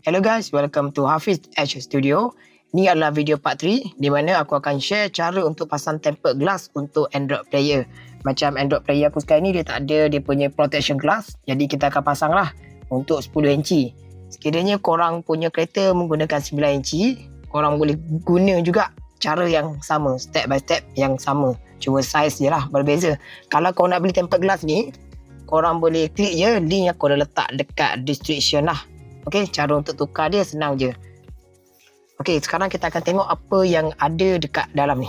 Hello guys, welcome to Hafiz H Studio. Ni adalah video part 3 di mana aku akan share cara untuk pasang tempered glass untuk Android player. Macam Android player aku sekarang ni dia tak ada dia punya protection glass, jadi kita akan pasang lah untuk 10 inci. Sekiranya korang punya kereta menggunakan 9 inci, korang boleh guna juga cara yang sama, step by step yang sama. Cuma size je lah berbeza. Kalau korang nak beli tempered glass ni, korang boleh klik je link yang aku dah letak dekat description lah. Okey, cara untuk tukar dia senang je. Okey, sekarang kita akan tengok apa yang ada dekat dalam ni.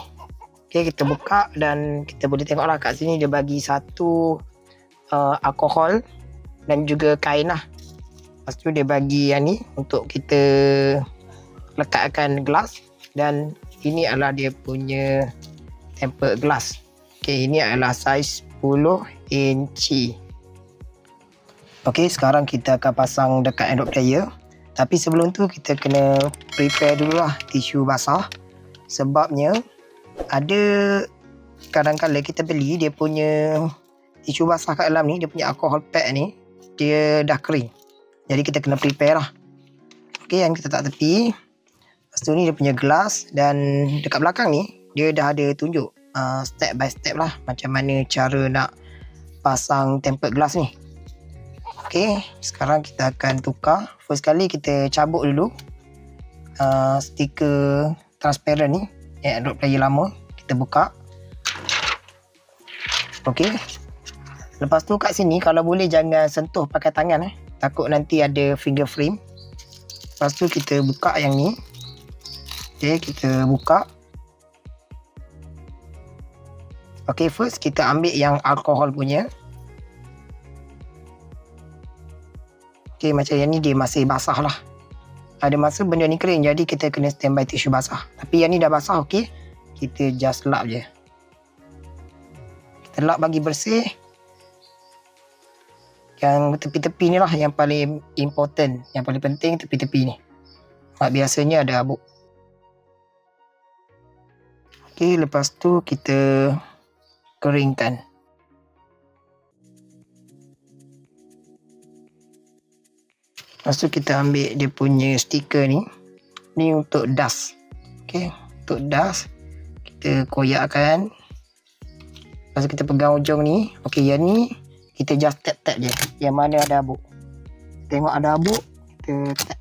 Okey, kita buka dan kita boleh tengok lah kat sini dia bagi satu alkohol dan juga kain lah. Lepas tu dia bagi yang ni untuk kita lekatkan gelas dan ini adalah dia punya tempered glass. Okey, ini adalah saiz 10 inci. Okey, sekarang kita akan pasang dekat Android player. Tapi sebelum tu kita kena prepare dululah tisu basah. Sebabnya ada kadang-kadang kita beli dia punya tisu basah kat dalam ni, dia punya alcohol pad ni, dia dah kering. Jadi kita kena prepare lah. Okey, yang kita tak tepi. Lepas tu ni dia punya gelas dan dekat belakang ni dia dah ada tunjuk step by step lah macam mana cara nak pasang tempered glass ni. Okey, sekarang kita akan tukar. First kali kita cabut dulu stiker transparent ni yang Android player lama. Kita buka. Okey. Lepas tu kat sini kalau boleh jangan sentuh pakai tangan takut nanti ada fingerprint. Lepas tu kita buka yang ni. Okey, kita buka. Okey, first kita ambil yang alkohol punya. Okey, macam yang ni dia masih basah lah. Ada masa benda ni kering, jadi kita kena standby tisu basah. Tapi yang ni dah basah, okey. Kita just lap je. Kita lap bagi bersih. Yang tepi-tepi ni lah yang paling important. Yang paling penting tepi-tepi ni. Sebab biasanya ada habuk. Okey, lepas tu kita keringkan. Lepas tu kita ambil dia punya stiker ni. Ni untuk dust. Okey, untuk dust. Kita koyakkan. Lepas tu kita pegang ujung ni. Okey, yang ni kita just tap-tap je. Yang mana ada habuk. Tengok ada habuk, kita tap.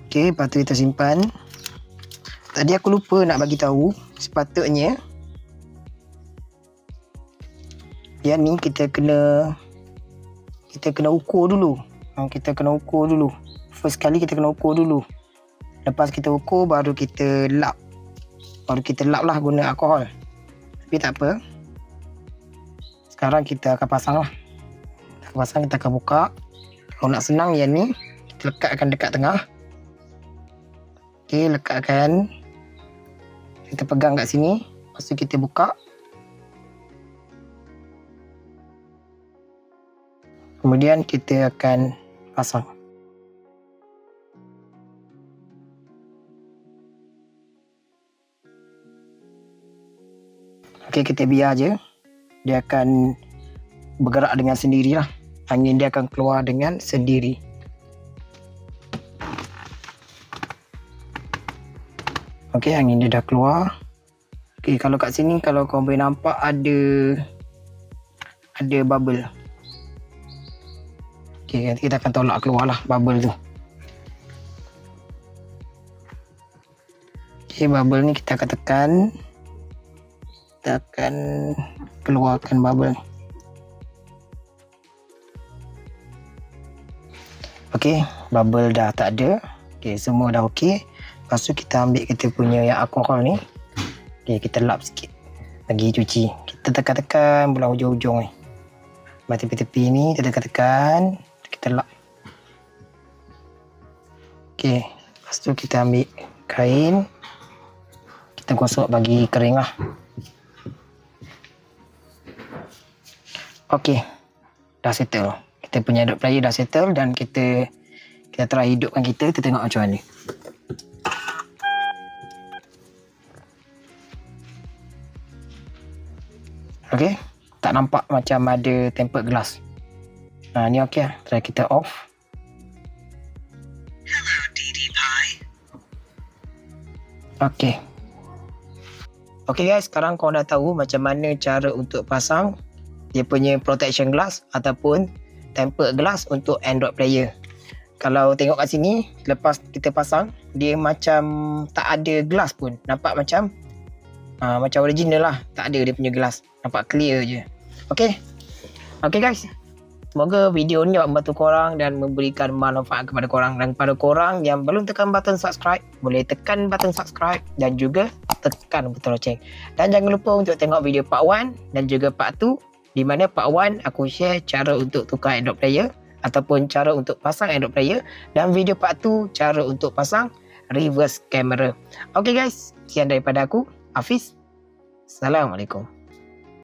Okey, lepas tu kita simpan. Tadi aku lupa nak bagi tahu, sepatutnya yang ni kita kena ukur dulu. Kita kena ukur dulu. First kali kita kena ukur dulu. Lepas kita ukur baru kita lap. Baru kita lap lah guna alkohol. Tapi tak apa. Sekarang kita akan pasang lah. Kita akan pasang, kita akan buka. Kalau nak senang yang ni, kita lekatkan dekat tengah. Okey, lekatkan. Kita pegang kat sini. Lepas tu kita buka. Kemudian kita akan pasang. Okey, kita biar je. Dia akan bergerak dengan sendirilah. Angin dia akan keluar dengan sendiri. Okey, angin dia dah keluar. Okey, kalau kat sini kalau kau boleh nampak ada bubble. Okey, kita akan tolak keluar lah bubble tu. Okey, bubble ni kita akan tekan. Kita akan keluarkan bubble. Okey, bubble dah tak ada. Okey, semua dah okey. Lepas tu kita ambil kita punya yang alkohol ni. Okay, kita lap sikit. Lagi cuci. Kita tekan-tekan belah hujung-hujung ni. Belah tepi-tepi ni kita tekan-tekan. Kita lap. Okay. Lepas tu kita ambil kain. Kita gosok bagi kering lah. Okay. Dah settle. Kita punya Android player dah settle dan kita try hidupkan kita tengok macam mana. Okey, tak nampak macam ada tempered glass. Ni okey lah. Try kita off. Hello, DDPie. Okey. Okey guys, sekarang korang dah tahu macam mana cara untuk pasang dia punya protection glass ataupun tempered glass untuk Android player. Kalau tengok kat sini, lepas kita pasang, dia macam tak ada glass pun. Nampak macam original lah. Tak ada dia punya glass. Nampak clear je. Okey. Okey guys. Semoga video ni dapat membantu korang dan memberikan manfaat kepada korang. Dan kepada korang yang belum tekan button subscribe, boleh tekan button subscribe dan juga tekan button loceng. Dan jangan lupa untuk tengok video part 1 dan juga part 2, di mana part 1 aku share cara untuk tukar Android player ataupun cara untuk pasang Android player, dan video part 2 cara untuk pasang reverse camera. Okey guys, sekian daripada aku, Hafiz. Assalamualaikum.